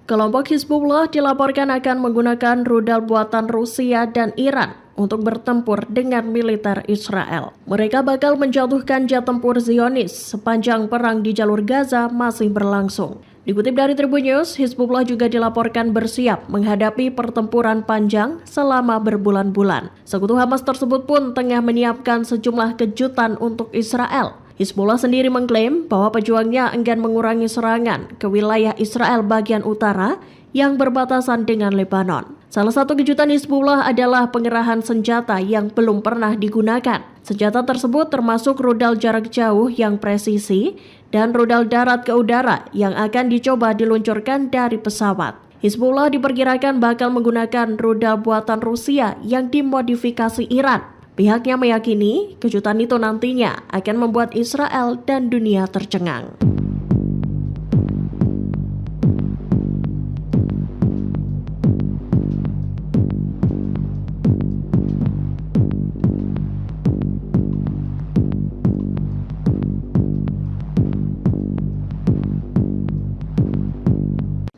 Kelompok Hizbullah dilaporkan akan menggunakan rudal buatan Rusia dan Iran untuk bertempur dengan militer Israel. Mereka bakal menjatuhkan jet tempur Zionis sepanjang perang di jalur Gaza masih berlangsung. Dikutip dari Tribun News, Hizbullah juga dilaporkan bersiap menghadapi pertempuran panjang selama berbulan-bulan. Sekutu Hamas tersebut pun tengah menyiapkan sejumlah kejutan untuk Israel. Hizbullah sendiri mengklaim bahwa pejuangnya enggan mengurangi serangan ke wilayah Israel bagian utara yang berbatasan dengan Lebanon. Salah satu kejutan Hizbullah adalah pengerahan senjata yang belum pernah digunakan. Senjata tersebut termasuk rudal jarak jauh yang presisi dan rudal darat ke udara yang akan dicoba diluncurkan dari pesawat. Hizbullah diperkirakan bakal menggunakan rudal buatan Rusia yang dimodifikasi Iran. Pihaknya meyakini kejutan itu nantinya akan membuat Israel dan dunia tercengang.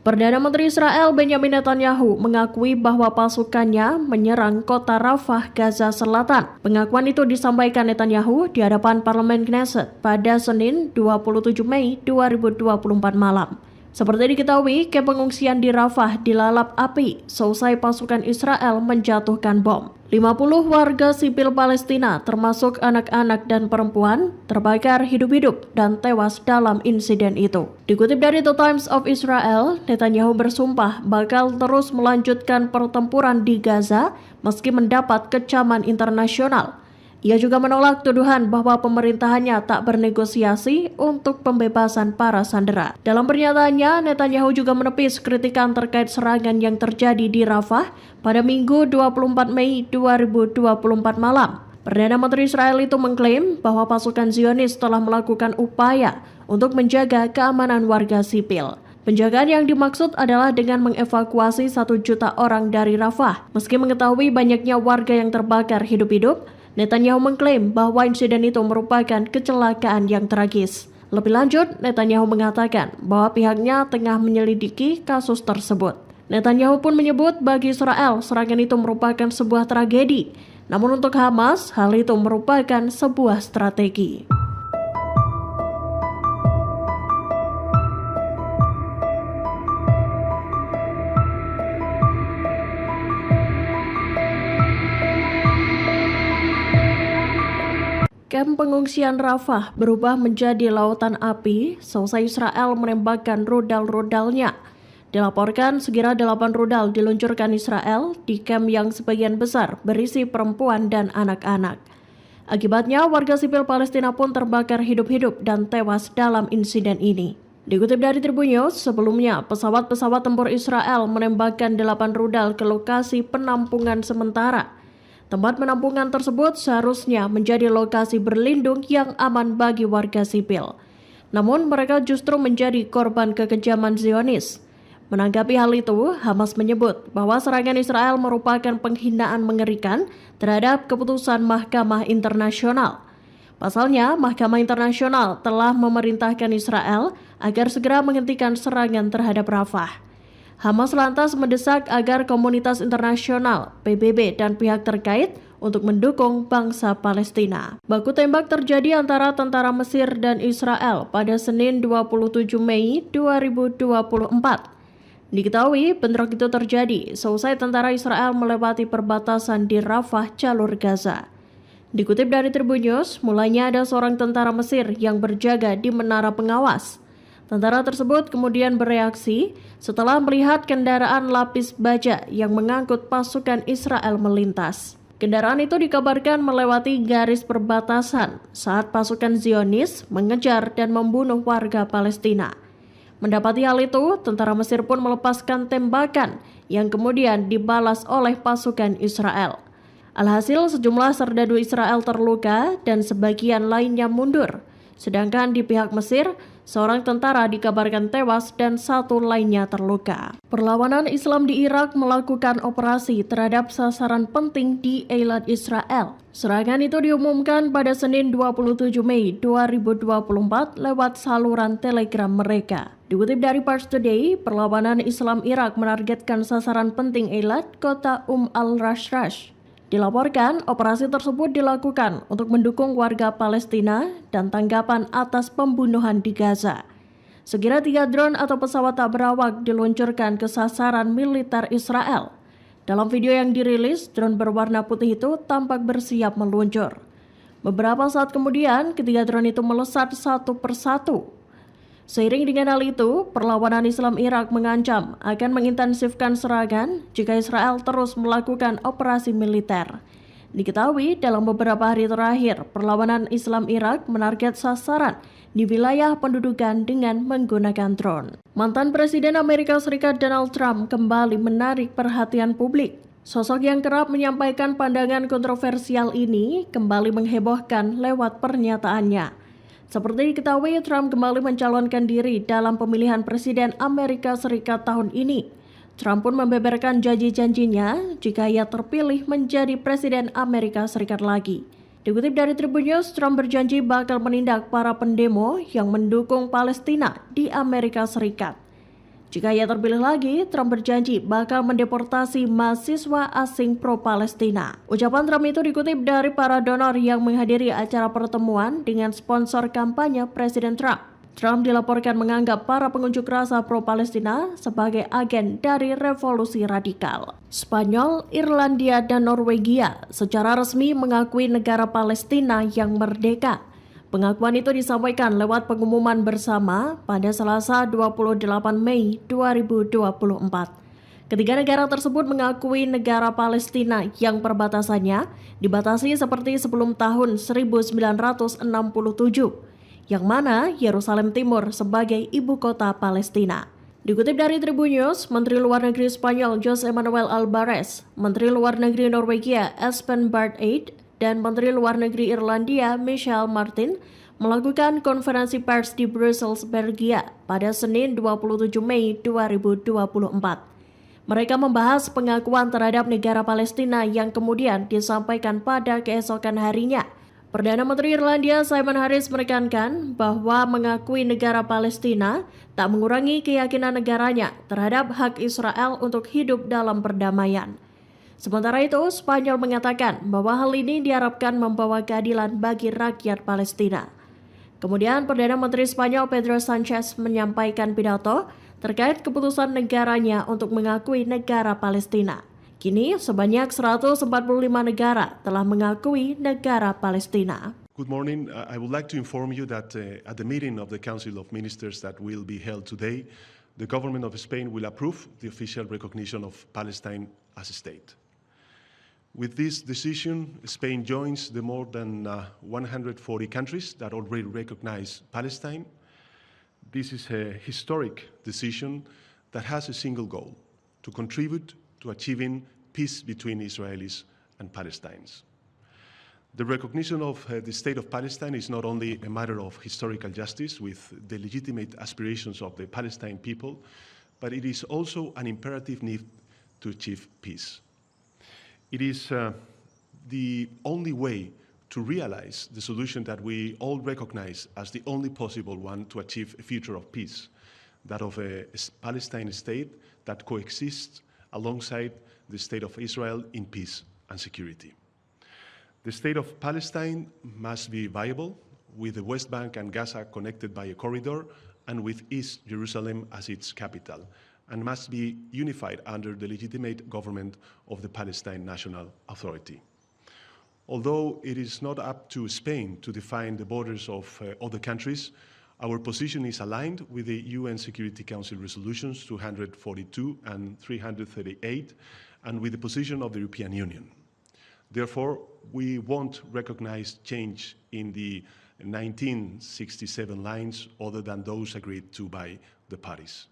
Perdana Menteri Israel Benjamin Netanyahu mengakui bahwa pasukannya menyerang kota Rafah, Gaza Selatan. Pengakuan itu disampaikan Netanyahu di hadapan Parlemen Knesset pada Senin 27 Mei 2024 malam. Seperti diketahui, kamp pengungsian di Rafah dilalap api seusai pasukan Israel menjatuhkan bom. 50 warga sipil Palestina termasuk anak-anak dan perempuan terbakar hidup-hidup dan tewas dalam insiden itu. Dikutip dari The Times of Israel, Netanyahu bersumpah bakal terus melanjutkan pertempuran di Gaza meski mendapat kecaman internasional. Ia juga menolak tuduhan bahwa pemerintahannya tak bernegosiasi untuk pembebasan para sandera. Dalam pernyataannya, Netanyahu juga menepis kritikan terkait serangan yang terjadi di Rafah pada Minggu 24 Mei 2024 malam. Perdana Menteri Israel itu mengklaim bahwa pasukan Zionis telah melakukan upaya untuk menjaga keamanan warga sipil. Penjagaan yang dimaksud adalah dengan mengevakuasi 1 juta orang dari Rafah. Meski mengetahui banyaknya warga yang terbakar hidup-hidup, Netanyahu mengklaim bahwa insiden itu merupakan kecelakaan yang tragis. Lebih lanjut, Netanyahu mengatakan bahwa pihaknya tengah menyelidiki kasus tersebut. Netanyahu pun menyebut bagi Israel serangan itu merupakan sebuah tragedi. Namun untuk Hamas, hal itu merupakan sebuah strategi. Kamp pengungsian Rafah berubah menjadi lautan api seusai Israel menembakkan rudal-rudalnya. Dilaporkan sekira 8 rudal diluncurkan Israel di kamp yang sebagian besar berisi perempuan dan anak-anak. Akibatnya warga sipil Palestina pun terbakar hidup-hidup dan tewas dalam insiden ini. Dikutip dari Tribun News, sebelumnya pesawat-pesawat tempur Israel menembakkan 8 rudal ke lokasi penampungan sementara. Tempat penampungan tersebut seharusnya menjadi lokasi berlindung yang aman bagi warga sipil. Namun mereka justru menjadi korban kekejaman Zionis. Menanggapi hal itu, Hamas menyebut bahwa serangan Israel merupakan penghinaan mengerikan terhadap keputusan Mahkamah Internasional. Pasalnya, Mahkamah Internasional telah memerintahkan Israel agar segera menghentikan serangan terhadap Rafah. Hamas lantas mendesak agar komunitas internasional, PBB, dan pihak terkait untuk mendukung bangsa Palestina. Baku tembak terjadi antara tentara Mesir dan Israel pada Senin 27 Mei 2024. Diketahui bentrok itu terjadi seusai tentara Israel melewati perbatasan di Rafah, jalur Gaza. Dikutip dari Tribun News, mulanya ada seorang tentara Mesir yang berjaga di menara pengawas. Tentara tersebut kemudian bereaksi setelah melihat kendaraan lapis baja yang mengangkut pasukan Israel melintas. Kendaraan itu dikabarkan melewati garis perbatasan saat pasukan Zionis mengejar dan membunuh warga Palestina. Mendapati hal itu, tentara Mesir pun melepaskan tembakan yang kemudian dibalas oleh pasukan Israel. Alhasil sejumlah serdadu Israel terluka dan sebagian lainnya mundur. Sedangkan di pihak Mesir, seorang tentara dikabarkan tewas dan 1 lainnya terluka. Perlawanan Islam di Irak melakukan operasi terhadap sasaran penting di Eilat Israel. Serangan itu diumumkan pada Senin 27 Mei 2024 lewat saluran Telegram mereka. Dikutip dari Pars Today, perlawanan Islam Irak menargetkan sasaran penting Eilat, kota al-Rashrash. Dilaporkan, operasi tersebut dilakukan untuk mendukung warga Palestina dan tanggapan atas pembunuhan di Gaza. Sekira 3 drone atau pesawat tak berawak diluncurkan ke sasaran militer Israel. Dalam video yang dirilis, drone berwarna putih itu tampak bersiap meluncur. Beberapa saat kemudian, ketiga drone itu melesat satu persatu. Seiring dengan hal itu, perlawanan Islam Irak mengancam akan mengintensifkan serangan jika Israel terus melakukan operasi militer. Diketahui dalam beberapa hari terakhir, perlawanan Islam Irak menarget sasaran di wilayah pendudukan dengan menggunakan drone. Mantan Presiden Amerika Serikat Donald Trump kembali menarik perhatian publik. Sosok yang kerap menyampaikan pandangan kontroversial ini kembali menghebohkan lewat pernyataannya. Seperti diketahui, Trump kembali mencalonkan diri dalam pemilihan Presiden Amerika Serikat tahun ini. Trump pun membeberkan janji-janjinya jika ia terpilih menjadi Presiden Amerika Serikat lagi. Dikutip dari Tribun News, Trump berjanji bakal menindak para pendemo yang mendukung Palestina di Amerika Serikat. Jika ia terpilih lagi, Trump berjanji bakal mendeportasi mahasiswa asing pro-Palestina. Ucapan Trump itu dikutip dari para donor yang menghadiri acara pertemuan dengan sponsor kampanye Presiden Trump. Trump dilaporkan menganggap para pengunjuk rasa pro-Palestina sebagai agen dari revolusi radikal. Spanyol, Irlandia, dan Norwegia secara resmi mengakui negara Palestina yang merdeka. Pengakuan itu disampaikan lewat pengumuman bersama pada Selasa 28 Mei 2024. Ketiga negara tersebut mengakui negara Palestina yang perbatasannya dibatasi seperti sebelum tahun 1967. Yang mana Yerusalem Timur sebagai ibu kota Palestina. Dikutip dari Tribun News, Menteri Luar Negeri Spanyol José Manuel Albares, Menteri Luar Negeri Norwegia Espen Barth Eide, dan Menteri Luar Negeri Irlandia Michael Martin melakukan konferensi pers di Brussels, Belgia pada Senin 27 Mei 2024. Mereka membahas pengakuan terhadap negara Palestina yang kemudian disampaikan pada keesokan harinya. Perdana Menteri Irlandia Simon Harris menekankan bahwa mengakui negara Palestina tak mengurangi keyakinan negaranya terhadap hak Israel untuk hidup dalam perdamaian. Sementara itu, Spanyol mengatakan bahwa hal ini diharapkan membawa keadilan bagi rakyat Palestina. Kemudian Perdana Menteri Spanyol Pedro Sanchez menyampaikan pidato terkait keputusan negaranya untuk mengakui negara Palestina. Kini sebanyak 145 negara telah mengakui negara Palestina. Good morning. I would like to inform you that at the meeting of the Council of Ministers that will be held today, the government of Spain will approve the official recognition of Palestine as a state. With this decision, Spain joins the more than 140 countries that already recognize Palestine. This is a historic decision that has a single goal: to contribute to achieving peace between Israelis and Palestinians. The recognition of the State of Palestine is not only a matter of historical justice with the legitimate aspirations of the Palestine people, but it is also an imperative need to achieve peace. It is the only way to realize the solution that we all recognize as the only possible one to achieve a future of peace, that of a Palestine state that coexists alongside the State of Israel in peace and security. The State of Palestine must be viable, with the West Bank and Gaza connected by a corridor, and with East Jerusalem as its capital, and must be unified under the legitimate government of the Palestine National Authority. Although it is not up to Spain to define the borders of other countries, our position is aligned with the UN Security Council resolutions 242 and 338, and with the position of the European Union. Therefore, we won't recognize change in the 1967 lines other than those agreed to by the parties.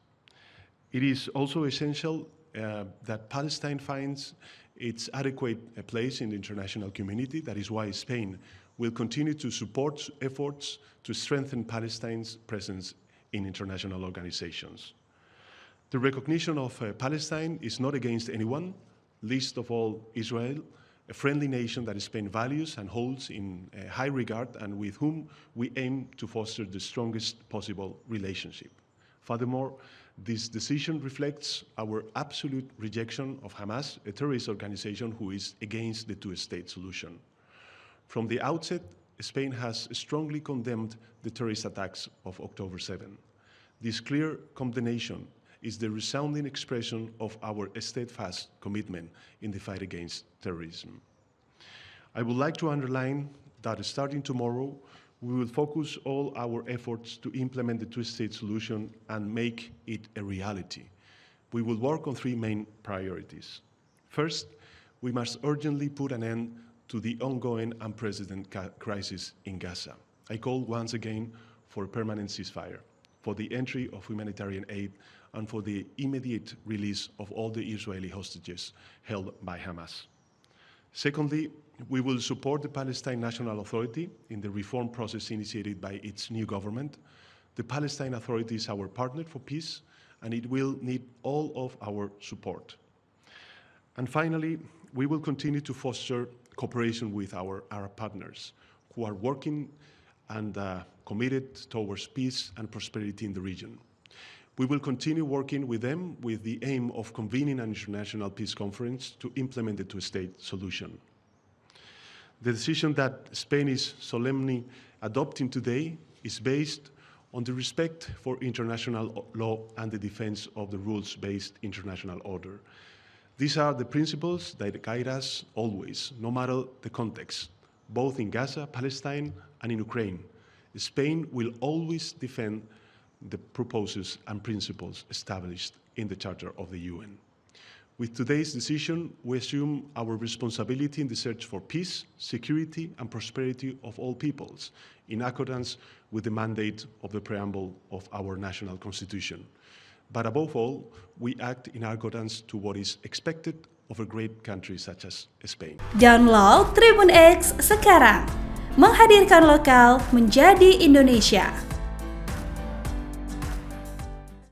It is also essential that Palestine finds its adequate place in the international community. That is why Spain will continue to support efforts to strengthen Palestine's presence in international organizations. The recognition of Palestine is not against anyone, least of all Israel, a friendly nation that Spain values and holds in high regard and with whom we aim to foster the strongest possible relationship. Furthermore, this decision reflects our absolute rejection of Hamas, a terrorist organization who is against the two-state solution. From the outset, Spain has strongly condemned the terrorist attacks of October 7. This clear condemnation is the resounding expression of our steadfast commitment in the fight against terrorism. I would like to underline that starting tomorrow, we will focus all our efforts to implement the two-state solution and make it a reality. We will work on three main priorities. First, we must urgently put an end to the ongoing unprecedented crisis in Gaza. I call once again for a permanent ceasefire, for the entry of humanitarian aid, and for the immediate release of all the Israeli hostages held by Hamas. Secondly, we will support the Palestine National Authority in the reform process initiated by its new government. The Palestine Authority is our partner for peace, and it will need all of our support. And finally, we will continue to foster cooperation with our Arab partners who are working and committed towards peace and prosperity in the region. We will continue working with them with the aim of convening an international peace conference to implement the two-state solution. The decision that Spain is solemnly adopting today is based on the respect for international law and the defense of the rules-based international order. These are the principles that guide us always, no matter the context, both in Gaza, Palestine, and in Ukraine. Spain will always defend the purposes and principles established in the Charter of the UN. With today's decision, we assume our responsibility in the search for peace, security, and prosperity of all peoples, in accordance with the mandate of the preamble of our national constitution. But above all, we act in accordance to what is expected of a great country such as Spain. Download Tribun X sekarang, menghadirkan lokal menjadi Indonesia.